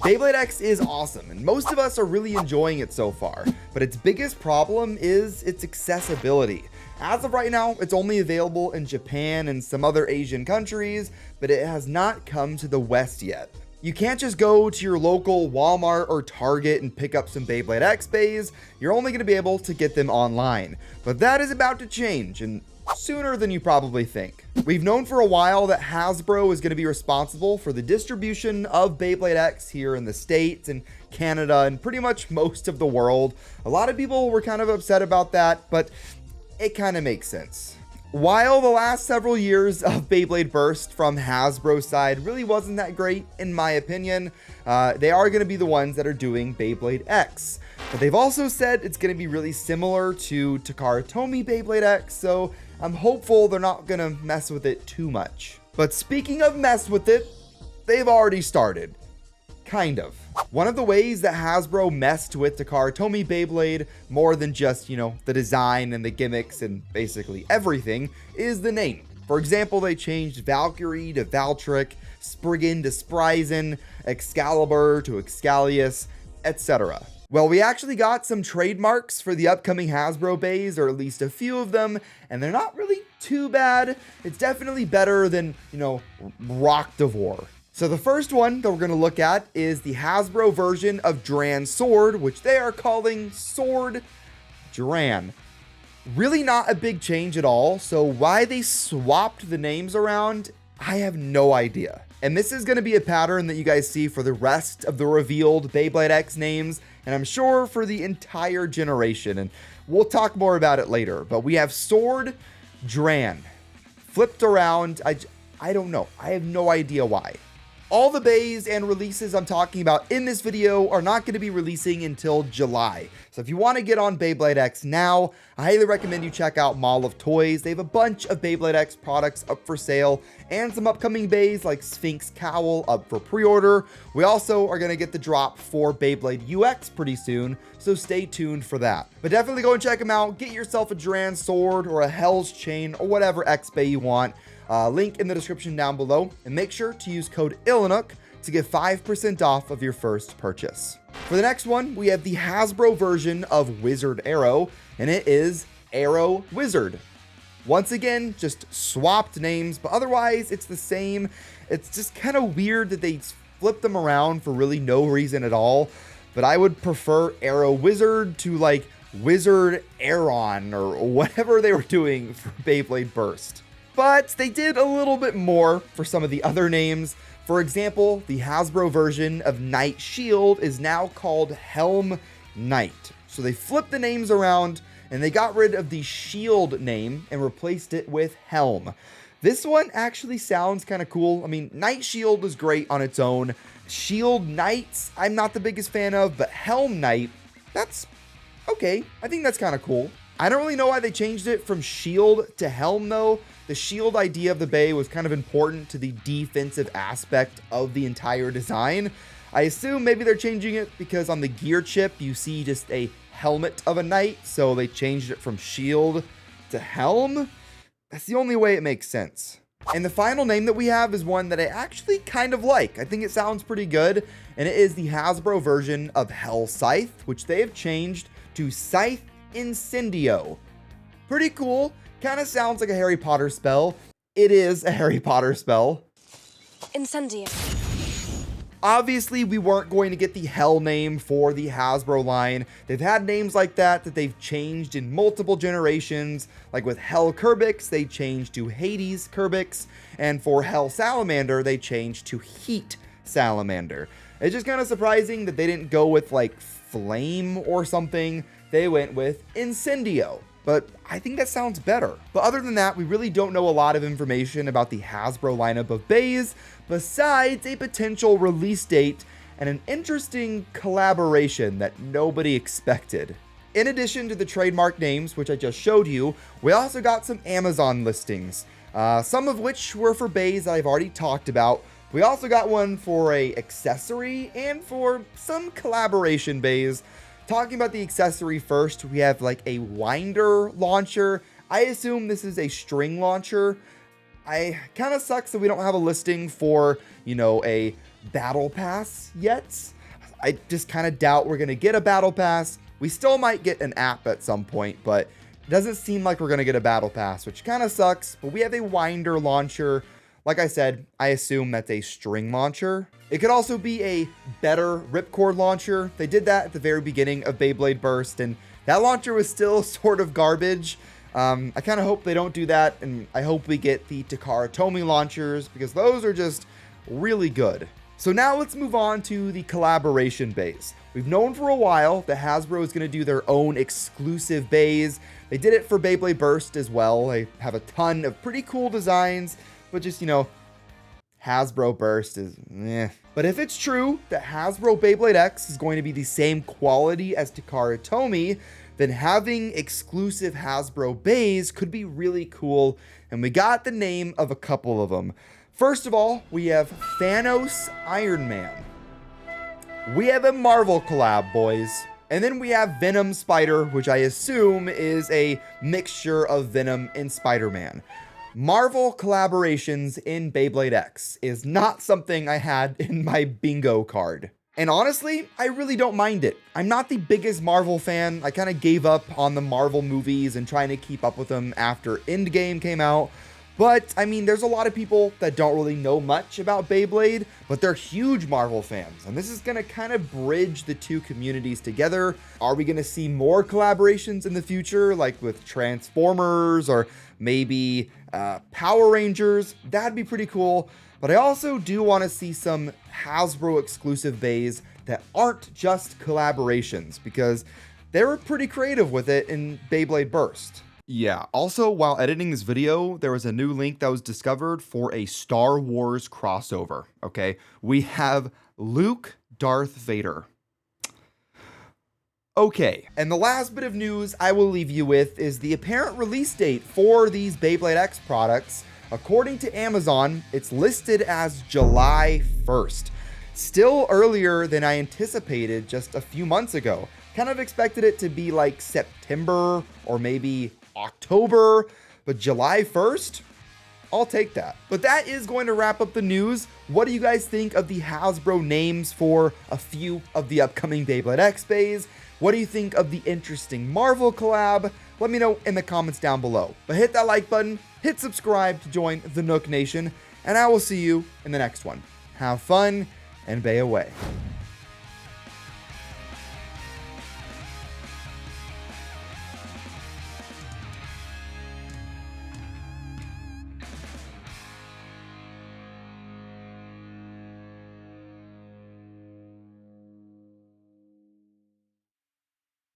Beyblade X is awesome, and most of us are really enjoying it so far, but its biggest problem is its accessibility. As of right now, it's only available in Japan and some other Asian countries, but it has not come to the West yet. You can't just go to your local Walmart or Target and pick up some Beyblade X beys. You're only going to be able to get them online, but that is about to change, and sooner than you probably think. We've known for a while that Hasbro is going to be responsible for the distribution of Beyblade X here in the States and Canada and pretty much most of the world. A lot of people were kind of upset about that, but it kind of makes sense. While the last several years of Beyblade Burst from Hasbro's side really wasn't that great, in my opinion, they are going to be the ones that are doing Beyblade X. But they've also said it's going to be really similar to Takara Tomy Beyblade X, so I'm hopeful they're not going to mess with it too much. But speaking of mess with it, they've already started. Kind of. One of the ways that Hasbro messed with Takara Tomy Beyblade more than just, the design and the gimmicks and basically everything is the name. For example, they changed Valkyrie to Valtric, Spriggan to Spryzen, Excalibur to Excalius, etc. Well, we actually got some trademarks for the upcoming Hasbro beys, or at least a few of them, and they're not really too bad. It's definitely better than, Rockdivore. So the first one that we're going to look at is the Hasbro version of Dran's sword, which they are calling Sword Dran. Really not a big change at all, so why they swapped the names around, I have no idea. And this is going to be a pattern that you guys see for the rest of the revealed Beyblade X names, and I'm sure for the entire generation, and we'll talk more about it later. But we have Sword Dran flipped around. I don't know. I have no idea why. All the beys and releases I'm talking about in this video are not going to be releasing until July. So if you want to get on Beyblade X now, I highly recommend you check out Mall of Toys. They have a bunch of Beyblade X products up for sale and some upcoming beys like Sphinx Cowl up for pre-order. We also are going to get the drop for Beyblade UX pretty soon, so stay tuned for that. But definitely go and check them out. Get yourself a Dran sword or a Hell's Chain or whatever X bay you want. Link in the description down below, and make sure to use code ilinnuc to get 5% off of your first purchase. For the next one, we have the Hasbro version of Wizard Arrow, and it is Arrow Wizard. Once again, just swapped names, but otherwise it's the same. It's just kind of weird that they flipped them around for really no reason at all, but I would prefer Arrow Wizard to like Wizard Aeron or whatever they were doing for Beyblade Burst. But they did a little bit more for some of the other names. For example, the Hasbro version of Knight Shield is now called Helm Knight. So they flipped the names around and they got rid of the Shield name and replaced it with Helm. This one actually sounds kind of cool. I mean, Knight Shield is great on its own. Shield Knights, I'm not the biggest fan of, but Helm Knight, that's okay. I think that's kind of cool. I don't really know why they changed it from Shield to Helm though. The shield idea of the bay was kind of important to the defensive aspect of the entire design. I assume maybe they're changing it because on the gear chip, you see just a helmet of a knight. So they changed it from shield to helm. That's the only way it makes sense. And the final name that we have is one that I actually kind of like. I think it sounds pretty good. And it is the Hasbro version of Hell Scythe, which they have changed to Scythe Incendio. Pretty cool. Kind of sounds like a Harry Potter spell. It is a Harry Potter spell. Incendio. Obviously, we weren't going to get the Hell name for the Hasbro line. They've had names like that they've changed in multiple generations. Like with Hell Kerbix, they changed to Hades Kerbix. And for Hell Salamander, they changed to Heat Salamander. It's just kind of surprising that they didn't go with like Flame or something. They went with Incendio. But I think that sounds better. But other than that, we really don't know a lot of information about the Hasbro lineup of beys, besides a potential release date and an interesting collaboration that nobody expected. In addition to the trademark names, which I just showed you, we also got some Amazon listings, some of which were for beys I've already talked about. We also got one for a accessory and for some collaboration beys. Talking about the accessory first, we have like a winder launcher. I assume this is a string launcher. I kind of sucks that we don't have a listing for, a battle pass yet. I just kind of doubt we're going to get a battle pass. We still might get an app at some point, but it doesn't seem like we're going to get a battle pass, which kind of sucks. But we have a winder launcher. Like I said, I assume that's a string launcher. It could also be a better ripcord launcher. They did that at the very beginning of Beyblade Burst, and that launcher was still sort of garbage. I kind of hope they don't do that, and I hope we get the Takara Tomy launchers, because those are just really good. So now let's move on to the collaboration bays. We've known for a while that Hasbro is going to do their own exclusive bays. They did it for Beyblade Burst as well. They have a ton of pretty cool designs, but just, you know, Hasbro Burst is eh. But if it's true that HASBRO Beyblade X is going to be the same quality as Takara Tomy, then having exclusive Hasbro bays could be really cool, and we got the name of a couple of them. First of all, we have Thanos Iron Man. We have a Marvel collab, boys. And then we have Venom Spider, which I assume is a mixture of Venom and Spider-Man. Marvel collaborations in Beyblade X is not something I had in my bingo card. And honestly, I really don't mind it. I'm not the biggest Marvel fan. I kind of gave up on the Marvel movies and trying to keep up with them after Endgame came out. But, I mean, there's a lot of people that don't really know much about Beyblade, but they're huge Marvel fans. And this is going to kind of bridge the two communities together. Are we going to see more collaborations in the future, like with Transformers or maybe Power Rangers? That'd be pretty cool. But I also do want to see some Hasbro exclusive bays that aren't just collaborations, because they were pretty creative with it in Beyblade Burst. Yeah, also, while editing this video, there was a new link that was discovered for a Star Wars crossover, okay? We have Luke Darth Vader. Okay, and the last bit of news I will leave you with is the apparent release date for these Beyblade X products. According to Amazon, it's listed as July 1st. Still earlier than I anticipated just a few months ago. Kind of expected it to be like September or maybe October, but July 1st? I'll take that. But that is going to wrap up the news. What do you guys think of the Hasbro names for a few of the upcoming Beyblade X bays? What do you think of the interesting Marvel collab? Let me know in the comments down below. But hit that like button, hit subscribe to join the Nook Nation, and I will see you in the next one. Have fun and bay away.